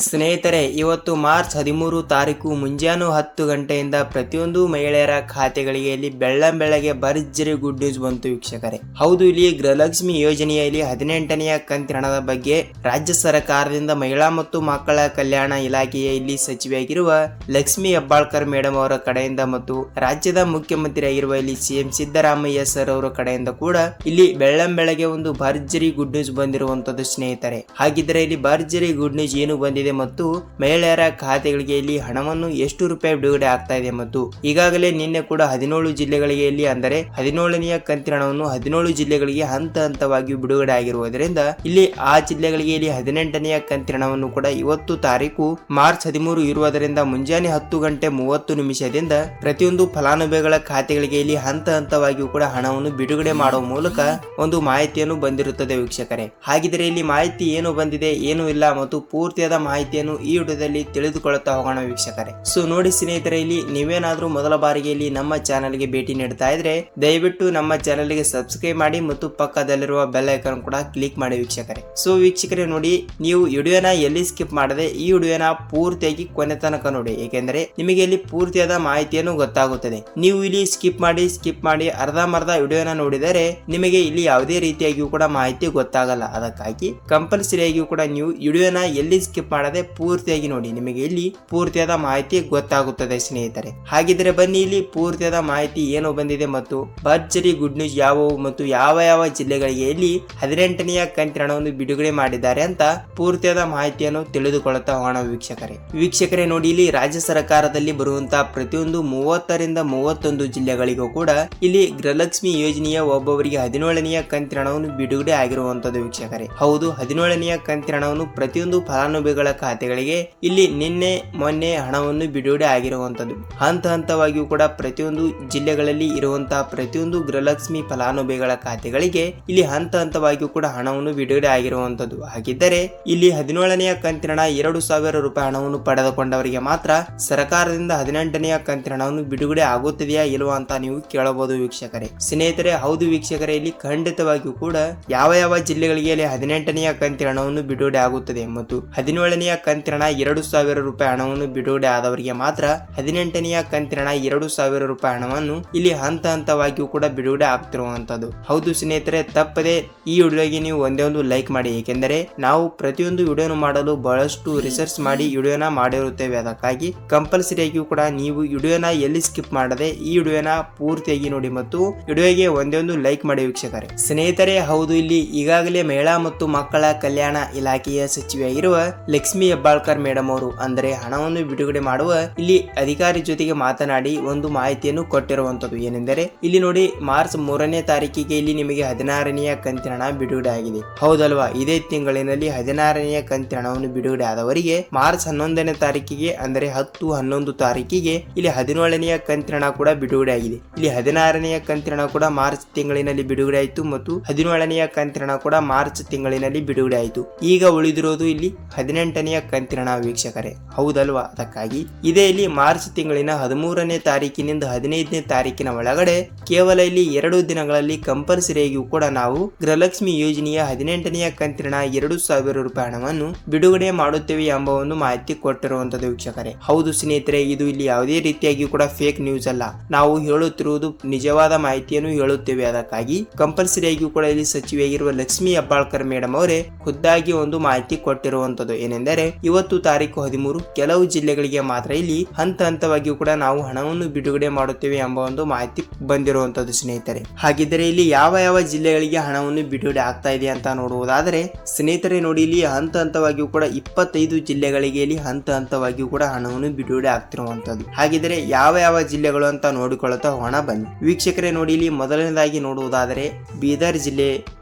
ಸ್ನೇಹಿತರೆ, ಇವತ್ತು ಮಾರ್ಚ್ 13 ತಾರೀಕು ಮುಂಜಾನೆ 10 ಗಂಟೆಯಿಂದ ಪ್ರತಿಯೊಂದು ಮಹಿಳೆಯರ ಖಾತೆಗಳಿಗೆ ಇಲ್ಲಿ ಬೆಳ್ಳಂಬೆಳಗ್ಗೆ ಭರ್ಜರಿ ಗುಡ್ ನ್ಯೂಸ್ ಬಂತು ವೀಕ್ಷಕರೇ. ಹೌದು, ಇಲ್ಲಿ ಗೃಹಲಕ್ಷ್ಮಿ ಯೋಜನೆಯಲ್ಲಿ 18ನೆಯ ಕಂತಿನ ಹಣದ ಬಗ್ಗೆ ರಾಜ್ಯ ಸರ್ಕಾರದಿಂದ ಮಹಿಳಾ ಮತ್ತು ಮಕ್ಕಳ ಕಲ್ಯಾಣ ಇಲಾಖೆಯ ಇಲ್ಲಿ ಸಚಿವೆಯಾಗಿರುವ ಲಕ್ಷ್ಮಿ ಹೆಬ್ಬಾಳ್ಕರ್ ಮೇಡಮ್ ಅವರ ಕಡೆಯಿಂದ ಮತ್ತು ರಾಜ್ಯದ ಮುಖ್ಯಮಂತ್ರಿಯಾಗಿರುವ ಇಲ್ಲಿ ಸಿಎಂ ಸಿದ್ದರಾಮಯ್ಯ ಸರ್ ಅವರ ಕಡೆಯಿಂದ ಕೂಡ ಇಲ್ಲಿ ಬೆಳ್ಳಂಬೆಳಗ್ಗೆ ಒಂದು ಭರ್ಜರಿ ಗುಡ್ ನ್ಯೂಸ್ ಬಂದಿರುವಂತದ್ದು ಸ್ನೇಹಿತರೆ. ಹಾಗಿದ್ರೆ ಇಲ್ಲಿ ಭರ್ಜರಿ ಗುಡ್ ನ್ಯೂಸ್ ಏನು ಬಂದಿದೆ ಮತ್ತು ಮಹಿಳೆಯರ ಖಾತೆಗಳಿಗೆ ಇಲ್ಲಿ ಹಣವನ್ನು ಎಷ್ಟು ರೂಪಾಯಿ ಬಿಡುಗಡೆ ಆಗ್ತಾ ಇದೆ ಮತ್ತು ಈಗಾಗಲೇ ನಿನ್ನೆ ಕೂಡ 17 ಜಿಲ್ಲೆಗಳಿಗೆ ಇಲ್ಲಿ ಅಂದರೆ 17ನೆಯ ಕಂತಿನ ಹಣವನ್ನು 17 ಜಿಲ್ಲೆಗಳಿಗೆ ಹಂತ ಹಂತವಾಗಿ ಬಿಡುಗಡೆ ಆಗಿರುವುದರಿಂದ ಇಲ್ಲಿ ಆ ಜಿಲ್ಲೆಗಳಿಗೆ ಇಲ್ಲಿ 18ನೆಯ ಕಂತಿನ ಹಣವನ್ನು ಕೂಡ ಇವತ್ತು ತಾರೀಕು ಮಾರ್ಚ್ 13 ಇರುವುದರಿಂದ ಮುಂಜಾನೆ 10 ಗಂಟೆ 30 ನಿಮಿಷದಿಂದ ಪ್ರತಿಯೊಂದು ಫಲಾನುಭವಿಗಳ ಖಾತೆಗಳಿಗೆ ಇಲ್ಲಿ ಹಂತ ಹಂತವಾಗಿಯೂ ಕೂಡ ಹಣವನ್ನು ಬಿಡುಗಡೆ ಮಾಡುವ ಮೂಲಕ ಒಂದು ಮಾಹಿತಿಯನ್ನು ಬಂದಿರುತ್ತದೆ ವೀಕ್ಷಕರೇ. ಹಾಗಿದ್ರೆ ಇಲ್ಲಿ ಮಾಹಿತಿ ಏನು ಬಂದಿದೆ, ಏನು ಇಲ್ಲ ಮತ್ತು ಪೂರ್ತಿಯಾದ ಮಾಹಿತಿಯನ್ನು ಈ ವಿಡಿಯೋದಲ್ಲಿ ತಿಳಿದುಕೊಳ್ಳುತ್ತಾ ಹೋಗೋಣ ವೀಕ್ಷಕರೇ. ಸೊ ನೋಡಿ ಸ್ನೇಹಿತರೆ, ಇಲ್ಲಿ ನೀವೇನಾದ್ರೂ ಮೊದಲ ಬಾರಿಗೆ ಇಲ್ಲಿ ನಮ್ಮ ಚಾನೆಲ್ಗೆ ಭೇಟಿ ನೀಡ್ತಾ ಇದ್ರೆ ದಯವಿಟ್ಟು ನಮ್ಮ ಚಾನೆಲ್ಗೆ ಸಬ್ಸ್ಕ್ರೈಬ್ ಮಾಡಿ ಮತ್ತು ಪಕ್ಕದಲ್ಲಿರುವ ಬೆಲ್ ಐಕಾನ್ ಕೂಡ ಕ್ಲಿಕ್ ಮಾಡಿ ವೀಕ್ಷಕರೇ. ಸೊ ವೀಕ್ಷಕರೇ ನೋಡಿ, ನೀವು ವಿಡಿಯೋನ ಎಲ್ಲಿ ಸ್ಕಿಪ್ ಮಾಡದೆ ಈ ವಿಡಿಯೋನ ಪೂರ್ತಿಯಾಗಿ ಕೊನೆ ತನಕ ನೋಡಿ, ಏಕೆಂದರೆ ನಿಮಗೆ ಇಲ್ಲಿ ಪೂರ್ತಿಯಾದ ಮಾಹಿತಿಯನ್ನು ಗೊತ್ತಾಗುತ್ತದೆ. ನೀವು ಇಲ್ಲಿ ಸ್ಕಿಪ್ ಮಾಡಿ ಅರ್ಧಂಬರ್ಧ ವಿಡಿಯೋನ ನೋಡಿದರೆ ನಿಮಗೆ ಇಲ್ಲಿ ಯಾವುದೇ ರೀತಿಯಾಗಿಯೂ ಕೂಡ ಮಾಹಿತಿ ಗೊತ್ತಾಗಲ್ಲ. ಅದಕ್ಕಾಗಿ ಕಂಪಲ್ಸರಿಯಾಗಿಯೂ ಕೂಡ ನೀವು ವಿಡಿಯೋನ ಎಲ್ಲಿ ಸ್ಕಿಪ್ ಮಾಡದೆ ಪೂರ್ತಿಯಾಗಿ ನೋಡಿ, ನಿಮಗೆ ಇಲ್ಲಿ ಪೂರ್ತಿಯಾದ ಮಾಹಿತಿ ಗೊತ್ತಾಗುತ್ತದೆ ಸ್ನೇಹಿತರೆ. ಹಾಗಿದ್ರೆ ಬನ್ನಿ ಇಲ್ಲಿ ಪೂರ್ತಿಯಾದ ಮಾಹಿತಿ ಏನು ಬಂದಿದೆ ಮತ್ತು ಭರ್ಜರಿ ಗುಡ್ ನ್ಯೂಸ್ ಯಾವುವು ಮತ್ತು ಯಾವ ಜಿಲ್ಲೆಗಳಿಗೆ ಇಲ್ಲಿ 18ನೆಯ ಕಂತಿನ ಹಣವನ್ನು ಬಿಡುಗಡೆ ಮಾಡಿದ್ದಾರೆ ಅಂತ ಪೂರ್ತಿಯಾದ ಮಾಹಿತಿಯನ್ನು ತಿಳಿದುಕೊಳ್ಳುತ್ತಾ ಹೋಗೋಣ ವೀಕ್ಷಕರೇ ನೋಡಿ, ಇಲ್ಲಿ ರಾಜ್ಯ ಸರ್ಕಾರದಲ್ಲಿ ಬರುವಂತಹ ಪ್ರತಿಯೊಂದು 30 ರಿಂದ 31 ಜಿಲ್ಲೆಗಳಿಗೂ ಕೂಡ ಇಲ್ಲಿ ಗೃಹಲಕ್ಷ್ಮಿ ಯೋಜನೆಯ ಒಬ್ಬೊಬ್ಬರಿಗೆ 17ನೆಯ ಕಂತಿನ ಹಣವನ್ನು ಬಿಡುಗಡೆ ಆಗಿರುವಂತದ್ದು ವೀಕ್ಷಕರೇ. ಹೌದು, 17ನೆಯ ಕಂತಿನ ಹಣವನ್ನು ಪ್ರತಿಯೊಂದು ಫಲಾನುಭವಿಗಳ ಖಾತೆಗಳಿಗೆ ಇಲ್ಲಿ ನಿನ್ನೆ ಮೊನ್ನೆ ಹಣವನ್ನು ಬಿಡುಗಡೆ ಆಗಿರುವಂತದ್ದು. ಹಂತ ಹಂತವಾಗಿಯೂ ಕೂಡ ಪ್ರತಿಯೊಂದು ಜಿಲ್ಲೆಗಳಲ್ಲಿ ಇರುವಂತಹ ಪ್ರತಿಯೊಂದು ಗೃಹಲಕ್ಷ್ಮಿ ಫಲಾನುಭವಿಗಳ ಖಾತೆಗಳಿಗೆ ಇಲ್ಲಿ ಹಂತ ಹಂತವಾಗಿಯೂ ಕೂಡ ಹಣವನ್ನು ಬಿಡುಗಡೆ ಆಗಿರುವಂತದ್ದು. ಹಾಗಿದ್ದರೆ ಇಲ್ಲಿ 17ನೆಯ ಕಂತಿನ ಹಣ 2,000 ರೂಪಾಯಿ ಹಣವನ್ನು ಪಡೆದುಕೊಂಡವರಿಗೆ ಮಾತ್ರ ಸರ್ಕಾರದಿಂದ 18ನೆಯ ಕಂತಿನ ಹಣವನ್ನು ಬಿಡುಗಡೆ ಆಗುತ್ತದೆಯಾ ಇಲ್ವಾ ಅಂತ ನೀವು ಕೇಳಬಹುದು ವೀಕ್ಷಕರೇ. ಸ್ನೇಹಿತರೆ, ಹೌದು ವೀಕ್ಷಕರೇ, ಇಲ್ಲಿ ಖಂಡಿತವಾಗಿಯೂ ಕೂಡ ಯಾವ ಜಿಲ್ಲೆಗಳಿಗೆ ಇಲ್ಲಿ 18ನೆಯ ಕಂತಿನ ಹಣವನ್ನು ಬಿಡುಗಡೆ ಆಗುತ್ತದೆ ಮತ್ತು 17ನೆಯ ಕಂತಿನ ಹಣ 2,000 ರೂಪಾಯಿ ಹಣವನ್ನು ಬಿಡುಗಡೆ ಆದವರಿಗೆ ಮಾತ್ರ 18ನೆಯ ಕಂತಿನ ಹಣ 2,000 ರೂಪಾಯಿ ಹಣವನ್ನು ಇಲ್ಲಿ ಹಂತ ಹಂತವಾಗಿಯೂ ಕೂಡ ಬಿಡುಗಡೆ ಆಗ್ತಿರುವಂತದ್ದು. ಹೌದು ಸ್ನೇಹಿತರೆ, ತಪ್ಪದೆ ಈ ವಿಡಿಯೋಗೆ ನೀವು ಒಂದೇ ಒಂದು ಲೈಕ್ ಮಾಡಿ, ಏಕೆಂದರೆ ನಾವು ಪ್ರತಿಯೊಂದು ವಿಡಿಯೋನ ಮಾಡಲು ಬಹಳಷ್ಟು ರಿಸರ್ಚ್ ಮಾಡಿ ವಿಡಿಯೋನ ಮಾಡಿರುತ್ತೇವೆ. ಅದಕ್ಕಾಗಿ ಕಂಪಲ್ಸರಿಯಾಗಿಯೂ ಕೂಡ ನೀವು ವಿಡಿಯೋನ ಎಲ್ಲಿ ಸ್ಕಿಪ್ ಮಾಡದೆ ಈ ವಿಡಿಯೋನ ಪೂರ್ತಿಯಾಗಿ ನೋಡಿ ಮತ್ತು ವಿಡಿಯೋಗೆ ಒಂದೇ ಒಂದು ಲೈಕ್ ಮಾಡಿ ವೀಕ್ಷಕರೇ. ಸ್ನೇಹಿತರೆ, ಹೌದು, ಇಲ್ಲಿ ಈಗಾಗಲೇ ಮಹಿಳಾ ಮತ್ತು ಮಕ್ಕಳ ಕಲ್ಯಾಣ ಇಲಾಖೆಯ ಸಚಿವೆಯಾಗಿರುವ ಲಕ್ಷ್ಮಿ ಹೆಬ್ಬಾಳ್ಕರ್ ಮೇಡಮ್ ಅವರು ಅಂದರೆ ಹಣವನ್ನು ಬಿಡುಗಡೆ ಮಾಡುವ ಇಲ್ಲಿ ಅಧಿಕಾರಿ ಜೊತೆಗೆ ಮಾತನಾಡಿ ಒಂದು ಮಾಹಿತಿಯನ್ನು ಕೊಟ್ಟಿರುವಂತದ್ದು. ಏನೆಂದರೆ ಇಲ್ಲಿ ನೋಡಿ, ಮಾರ್ಚ್ 3ನೇ ತಾರೀಕಿಗೆ ಇಲ್ಲಿ ನಿಮಗೆ 16ನೆಯ ಕಂತಿನ ಹಣ ಬಿಡುಗಡೆ ಆಗಿದೆ. ಹೌದಲ್ವಾ, ಇದೇ ತಿಂಗಳಿನಲ್ಲಿ 16ನೆಯ ಕಂತಿನ ಹಣವನ್ನು ಬಿಡುಗಡೆ ಆದವರಿಗೆ ಮಾರ್ಚ್ 11ನೇ ತಾರೀಕಿಗೆ ಅಂದರೆ 10-11 ತಾರೀಕಿಗೆ ಇಲ್ಲಿ 17ನೆಯ ಕಂತಿನ ಹಣ ಕೂಡ ಬಿಡುಗಡೆ ಆಗಿದೆ. ಇಲ್ಲಿ 16ನೆಯ ಕಂತಿನ ಹಣ ಕೂಡ ಮಾರ್ಚ್ ತಿಂಗಳಿನಲ್ಲಿ ಬಿಡುಗಡೆ ಆಯಿತು ಮತ್ತು 17ನೆಯ ಕಂತಿನ ಹಣ ಕೂಡ ಮಾರ್ಚ್ ತಿಂಗಳಿನಲ್ಲಿ ಬಿಡುಗಡೆ ಆಯಿತು. ಈಗ ಉಳಿದಿರೋದು ಇಲ್ಲಿ 18ನೆಯ ಕಂತಿನ ಹಣ ವೀಕ್ಷಕರೇ. ಹೌದಲ್ವಾ, ಅದಕ್ಕಾಗಿ ಇದೇ ಇಲ್ಲಿ ಮಾರ್ಚ್ ತಿಂಗಳಿನ 13ನೇ ತಾರೀಕಿನಿಂದ 15ನೇ ತಾರೀಕಿನ ಒಳಗಡೆ ಕೇವಲ ಇಲ್ಲಿ 2 ದಿನಗಳಲ್ಲಿ ಕಂಪಲ್ಸರಿಯಾಗಿಯೂ ಕೂಡ ನಾವು ಗೃಹಲಕ್ಷ್ಮಿ ಯೋಜನೆಯ 18ನೆಯ ಕಂತಿನ 2,000 ರೂಪಾಯಿ ಹಣವನ್ನು ಬಿಡುಗಡೆ ಮಾಡುತ್ತೇವೆ ಎಂಬ ಒಂದು ಮಾಹಿತಿ ಕೊಟ್ಟಿರುವಂತದ್ದು ವೀಕ್ಷಕರೇ. ಹೌದು ಸ್ನೇಹಿತರೆ, ಇದು ಇಲ್ಲಿ ಯಾವುದೇ ರೀತಿಯಾಗಿ ಕೂಡ ಫೇಕ್ ನ್ಯೂಸ್ ಅಲ್ಲ, ನಾವು ಹೇಳುತ್ತಿರುವುದು ನಿಜವಾದ ಮಾಹಿತಿಯನ್ನು ಹೇಳುತ್ತೇವೆ. ಅದಕ್ಕಾಗಿ ಕಂಪಲ್ಸರಿಯಾಗಿಯೂ ಕೂಡ ಇಲ್ಲಿ ಸಚಿವೆಯಾಗಿರುವ ಲಕ್ಷ್ಮಿ ಹೆಬ್ಬಾಳ್ಕರ್ ಮೇಡಮ್ ಅವರೇ ಖುದ್ದಾಗಿ ಒಂದು ಮಾಹಿತಿ ಕೊಟ್ಟಿರುವಂತದ್ದು. ಏನೆಂದರೆ ಇವತ್ತು ತಾರೀಕು 13 ಕೆಲವು ಜಿಲ್ಲೆಗಳಿಗೆ ಮಾತ್ರ ಇಲ್ಲಿ ಹಂತ ಹಂತವಾಗಿಯೂ ಕೂಡ ನಾವು ಹಣವನ್ನು ಬಿಡುಗಡೆ ಮಾಡುತ್ತೇವೆ ಎಂಬ ಒಂದು ಮಾಹಿತಿ ಬಂದಿರುವಂತದ್ದು ಸ್ನೇಹಿತರೆ. ಹಾಗಿದ್ದರೆ ಇಲ್ಲಿ ಯಾವ ಜಿಲ್ಲೆಗಳಿಗೆ ಹಣವನ್ನು ಬಿಡುಗಡೆ ಆಗ್ತಾ ಇದೆ ಅಂತ ನೋಡುವುದಾದರೆ ಸ್ನೇಹಿತರೆ ನೋಡಿ, ಇಲ್ಲಿ ಹಂತ ಹಂತವಾಗಿಯೂ ಕೂಡ 25 ಜಿಲ್ಲೆಗಳಿಗೆ ಇಲ್ಲಿ ಹಂತ ಹಂತವಾಗಿಯೂ ಕೂಡ ಹಣವನ್ನು ಬಿಡುಗಡೆ ಆಗ್ತಿರುವಂತದ್ದು. ಹಾಗಿದ್ರೆ ಯಾವ ಜಿಲ್ಲೆಗಳು ಅಂತ ನೋಡಿಕೊಳ್ಳುತ್ತಾ ಹೋಗೋಣ ಬನ್ನಿ ವೀಕ್ಷಕರೇ. ನೋಡಿ, ಇಲ್ಲಿ ಮೊದಲನೇದಾಗಿ ನೋಡುವುದಾದರೆ ಬೀದರ್ ಜಿಲ್ಲೆ,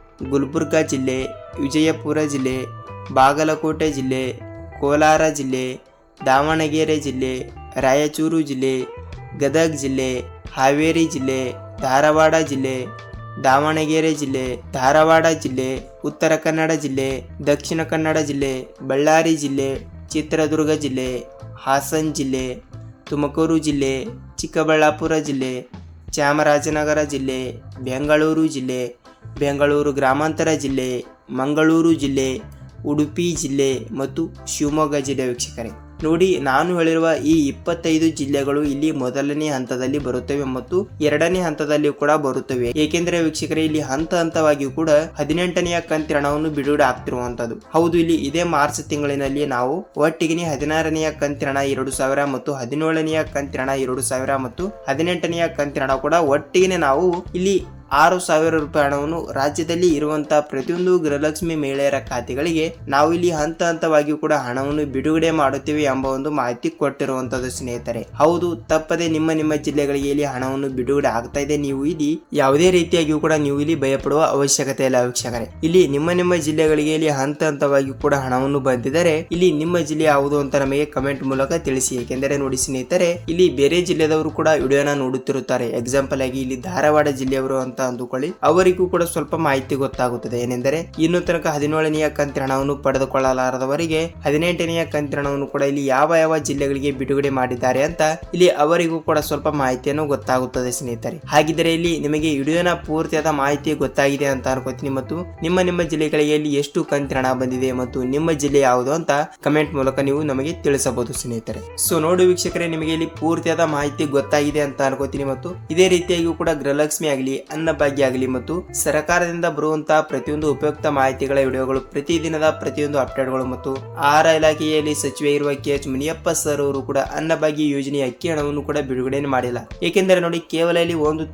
ಗುಲ್ಬರ್ಗಾ ಜಿಲ್ಲೆ, ವಿಜಯಪುರ ಜಿಲ್ಲೆ, ಬಾಗಲಕೋಟೆ ಜಿಲ್ಲೆ, ಕೋಲಾರ ಜಿಲ್ಲೆ, ದಾವಣಗೆರೆ ಜಿಲ್ಲೆ, ರಾಯಚೂರು ಜಿಲ್ಲೆ, ಗದಗ ಜಿಲ್ಲೆ, ಹಾವೇರಿ ಜಿಲ್ಲೆ, ಧಾರವಾಡ ಜಿಲ್ಲೆ, ದಾವಣಗೆರೆ ಜಿಲ್ಲೆ, ಧಾರವಾಡ ಜಿಲ್ಲೆ, ಉತ್ತರ ಕನ್ನಡ ಜಿಲ್ಲೆ, ದಕ್ಷಿಣ ಕನ್ನಡ ಜಿಲ್ಲೆ, ಬಳ್ಳಾರಿ ಜಿಲ್ಲೆ, ಚಿತ್ರದುರ್ಗ ಜಿಲ್ಲೆ, ಹಾಸನ ಜಿಲ್ಲೆ, ತುಮಕೂರು ಜಿಲ್ಲೆ, ಚಿಕ್ಕಬಳ್ಳಾಪುರ ಜಿಲ್ಲೆ, ಚಾಮರಾಜನಗರ ಜಿಲ್ಲೆ, ಬೆಂಗಳೂರು ಜಿಲ್ಲೆ, ಬೆಂಗಳೂರು ಗ್ರಾಮಾಂತರ ಜಿಲ್ಲೆ, ಮಂಗಳೂರು ಜಿಲ್ಲೆ, ಉಡುಪಿ ಜಿಲ್ಲೆ ಮತ್ತು ಶಿವಮೊಗ್ಗ ಜಿಲ್ಲೆ ವೀಕ್ಷಕರೇ. ನೋಡಿ, ನಾನು ಹೇಳಿರುವ ಈ 25 ಜಿಲ್ಲೆಗಳು ಇಲ್ಲಿ ಮೊದಲನೇ ಹಂತದಲ್ಲಿ ಬರುತ್ತವೆ ಮತ್ತು ಎರಡನೇ ಹಂತದಲ್ಲಿ ಕೂಡ ಬರುತ್ತವೆ. ಏಕೆಂದರೆ ವೀಕ್ಷಕರೇ, ಇಲ್ಲಿ ಹಂತ ಹಂತವಾಗಿ ಕೂಡ 18ನೆಯ ಕಂತಿನ ಹಣವನ್ನು ಬಿಡುಗಡೆ ಆಗ್ತಿರುವಂತದ್ದು. ಹೌದು, ಇಲ್ಲಿ ಇದೇ ಮಾರ್ಚ್ ತಿಂಗಳಿನಲ್ಲಿ ನಾವು ಒಟ್ಟಿಗೆ 16ನೆಯ ಕಂತಿನ ಹಣ 2,000 ಮತ್ತು 17ನೆಯ ಕಂತಿನ ಹಣ 2,000 ಮತ್ತು 18ನೆಯ ಕಂತಿನ ಹಣ ಕೂಡ ಒಟ್ಟಿಗೆ ನಾವು ಇಲ್ಲಿ 6,000 ರೂಪಾಯಿ ಹಣವನ್ನು ರಾಜ್ಯದಲ್ಲಿ ಇರುವಂತಹ ಪ್ರತಿಯೊಂದು ಗೃಹಲಕ್ಷ್ಮಿ ಮಹಿಳೆಯರ ಖಾತೆಗಳಿಗೆ ನಾವು ಇಲ್ಲಿ ಹಂತ ಹಂತವಾಗಿ ಕೂಡ ಹಣವನ್ನು ಬಿಡುಗಡೆ ಮಾಡುತ್ತೇವೆ ಎಂಬ ಒಂದು ಮಾಹಿತಿ ಕೊಟ್ಟಿರುವಂತದ್ದು ಸ್ನೇಹಿತರೆ. ಹೌದು, ತಪ್ಪದೆ ನಿಮ್ಮ ಜಿಲ್ಲೆಗಳಿಗೆ ಇಲ್ಲಿ ಹಣವನ್ನು ಬಿಡುಗಡೆ ಆಗ್ತಾ ಇದೆ. ನೀವು ಇಲ್ಲಿ ಯಾವುದೇ ರೀತಿಯಾಗಿಯೂ ಕೂಡ ನೀವು ಇಲ್ಲಿ ಭಯಪಡುವ ಅವಶ್ಯಕತೆ ಇಲ್ಲ ವೀಕ್ಷಕರೇ. ಇಲ್ಲಿ ನಿಮ್ಮ ಜಿಲ್ಲೆಗಳಿಗೆ ಇಲ್ಲಿ ಹಂತ ಹಂತವಾಗಿ ಕೂಡ ಹಣವನ್ನು ಬಂದಿದ್ದಾರೆ. ಇಲ್ಲಿ ನಿಮ್ಮ ಜಿಲ್ಲೆ ಯಾವುದು ಅಂತ ನಮಗೆ ಕಮೆಂಟ್ ಮೂಲಕ ತಿಳಿಸಿ. ಏಕೆಂದರೆ ನೋಡಿ ಸ್ನೇಹಿತರೆ, ಇಲ್ಲಿ ಬೇರೆ ಜಿಲ್ಲೆದವರು ಕೂಡ ವಿಡಿಯೋನ ನೋಡುತ್ತಿರುತ್ತಾರೆ. ಎಕ್ಸಾಂಪಲ್ ಆಗಿ ಇಲ್ಲಿ ಧಾರವಾಡ ಜಿಲ್ಲೆಯವರು ಅಂತ ಅಂದುಕೊಳ್ಳಿ, ಅವರಿಗೂ ಕೂಡ ಸ್ವಲ್ಪ ಮಾಹಿತಿ ಗೊತ್ತಾಗುತ್ತದೆ. ಏನೆಂದರೆ ಇನ್ನು ತನಕ 17ನೆಯ ಕಂತಿನ ಹಣವನ್ನು ಪಡೆದುಕೊಳ್ಳಲಾರದವರಿಗೆ 18ನೆಯ ಕಂತಿನ ಹಣವನ್ನು ಕೂಡ ಇಲ್ಲಿ ಯಾವ ಜಿಲ್ಲೆಗಳಿಗೆ ಬಿಡುಗಡೆ ಮಾಡಿದ್ದಾರೆ ಅಂತ ಇಲ್ಲಿ ಅವರಿಗೂ ಕೂಡ ಸ್ವಲ್ಪ ಮಾಹಿತಿಯನ್ನು ಗೊತ್ತಾಗುತ್ತದೆ ಸ್ನೇಹಿತರೆ. ಹಾಗಿದ್ದರೆ ಇಲ್ಲಿ ನಿಮಗೆ ವಿಡಿಯೋನ ಪೂರ್ತಿಯಾದ ಮಾಹಿತಿ ಗೊತ್ತಾಗಿದೆ ಅಂತ ಅನ್ಕೋತೀನಿ ಮತ್ತು ನಿಮ್ಮ ಜಿಲ್ಲೆಗಳಿಗೆ ಇಲ್ಲಿ ಎಷ್ಟು ಕಂತಿನ ಹಣ ಬಂದಿದೆ ಮತ್ತು ನಿಮ್ಮ ಜಿಲ್ಲೆ ಯಾವುದು ಅಂತ ಕಮೆಂಟ್ ಮೂಲಕ ನೀವು ನಮಗೆ ತಿಳಿಸಬಹುದು ಸ್ನೇಹಿತರೆ. ಸೊ ನೋಡಿ ವೀಕ್ಷಕರೇ, ನಿಮಗೆ ಇಲ್ಲಿ ಪೂರ್ತಿಯಾದ ಮಾಹಿತಿ ಗೊತ್ತಾಗಿದೆ ಅಂತ ಅನ್ಕೋತೀನಿ ಮತ್ತು ಇದೇ ರೀತಿಯಾಗಿ ಕೂಡ ಗೃಹಲಕ್ಷ್ಮಿ ಆಗಲಿ, ಅನ್ನಭಾಗ್ಯ ಆಗಲಿ ಮತ್ತು ಸರ್ಕಾರದಿಂದ ಬರುವಂತಹ ಪ್ರತಿಯೊಂದು ಉಪಯುಕ್ತ ಮಾಹಿತಿಗಳ ವಿಡಿಯೋಗಳು, ಪ್ರತಿದಿನದ ಪ್ರತಿಯೊಂದು ಅಪ್ಡೇಟ್ಗಳು ಮತ್ತು ಆಹಾರ ಇಲಾಖೆಯಲ್ಲಿ ಸಚಿವ ಇರುವ KH ಮುನಿಯಪ್ಪ ಸರ್ ಅವರು ಕೂಡ ಅನ್ನಭಾಗ್ಯ ಯೋಜನೆಯ ಅಕ್ಕಿ ಹಣವನ್ನು ಕೂಡ ಬಿಡುಗಡೆ ಮಾಡಿಲ್ಲ. ಏಕೆಂದರೆ ನೋಡಿ, ಕೇವಲ ಇಲ್ಲಿ ಒಂದು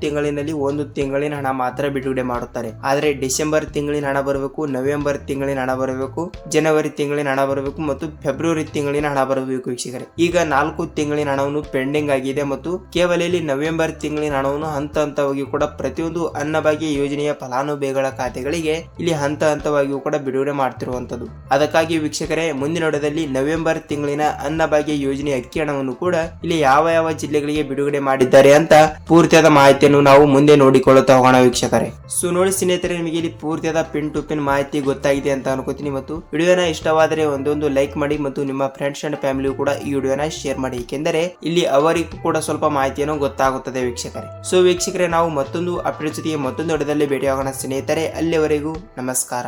ತಿಂಗಳಿನ ಹಣ ಮಾತ್ರ ಬಿಡುಗಡೆ ಮಾಡುತ್ತಾರೆ. ಆದರೆ ಡಿಸೆಂಬರ್ ತಿಂಗಳಿನ ಹಣ ಬರಬೇಕು, ನವೆಂಬರ್ ತಿಂಗಳಿನ ಹಣ ಬರಬೇಕು, ಜನವರಿ ತಿಂಗಳಿನ ಹಣ ಬರಬೇಕು ಮತ್ತು ಫೆಬ್ರವರಿ ತಿಂಗಳಿನ ಹಣ ಬರಬೇಕು ವೀಕ್ಷಕರೇ. ಈಗ 4 ತಿಂಗಳಿನ ಹಣವನ್ನು ಪೆಂಡಿಂಗ್ ಆಗಿದೆ ಮತ್ತು ಕೇವಲ ಇಲ್ಲಿ ನವೆಂಬರ್ ತಿಂಗಳಿನ ಹಣವನ್ನು ಹಂತ ಹಂತವಾಗಿ ಕೂಡ ಪ್ರತಿಯೊಂದು ಅನ್ನಭಾಗ್ಯ ಯೋಜನೆಯ ಫಲಾನುಭವಿಗಳ ಖಾತೆಗಳಿಗೆ ಇಲ್ಲಿ ಹಂತ ಹಂತವಾಗಿಯೂ ಕೂಡ ಬಿಡುಗಡೆ ಮಾಡ್ತಿರುವಂತದ್ದು. ಅದಕ್ಕಾಗಿ ವೀಕ್ಷಕರೇ, ಮುಂದಿನ ನೋಡದಲ್ಲಿ ನವೆಂಬರ್ ತಿಂಗಳಿನ ಅನ್ನಭಾಗ್ಯ ಯೋಜನೆ ಅಕ್ಕಿ ಹಣವನ್ನು ಕೂಡ ಇಲ್ಲಿ ಯಾವ ಜಿಲ್ಲೆಗಳಿಗೆ ಬಿಡುಗಡೆ ಮಾಡಿದ್ದಾರೆ ಅಂತ ಪೂರ್ತಿಯಾದ ಮಾಹಿತಿಯನ್ನು ನಾವು ಮುಂದೆ ನೋಡಿಕೊಳ್ಳುತ್ತಾ ಹೋಗೋಣ ವೀಕ್ಷಕರೇ. ಸೊ ನೋಡಿ ಸ್ನೇಹಿತರೆ, ನಿಮಗೆ ಇಲ್ಲಿ ಪೂರ್ತಿಯಾದ ಪಿನ್ ಟು ಪಿನ್ ಮಾಹಿತಿ ಗೊತ್ತಾಗಿದೆ ಅಂತ ಅನ್ಕೋತೀನಿ ಮತ್ತು ವಿಡಿಯೋನ ಇಷ್ಟವಾದರೆ ಒಂದೊಂದು ಲೈಕ್ ಮಾಡಿ ಮತ್ತು ನಿಮ್ಮ ಫ್ರೆಂಡ್ಸ್ ಅಂಡ್ ಫ್ಯಾಮಿಲಿ ಕೂಡ ಈ ವಿಡಿಯೋನ ಶೇರ್ ಮಾಡಿ. ಏಕೆಂದರೆ ಇಲ್ಲಿ ಅವರಿಗೂ ಕೂಡ ಸ್ವಲ್ಪ ಮಾಹಿತಿಯನ್ನು ಗೊತ್ತಾಗುತ್ತದೆ ವೀಕ್ಷಕರೇ. ಸೊ ವೀಕ್ಷಕರೇ, ನಾವು ಮತ್ತೊಂದು ಅಪ್ಡೇಟ್ ಜೊತೆಗೆ ಮತ್ತೊಂದು ವಿಡಿಯೋದಲ್ಲಿ ಭೇಟಿಯಾಗೋಣ ಸ್ನೇಹಿತರೆ. ಅಲ್ಲಿವರೆಗೂ ನಮಸ್ಕಾರ.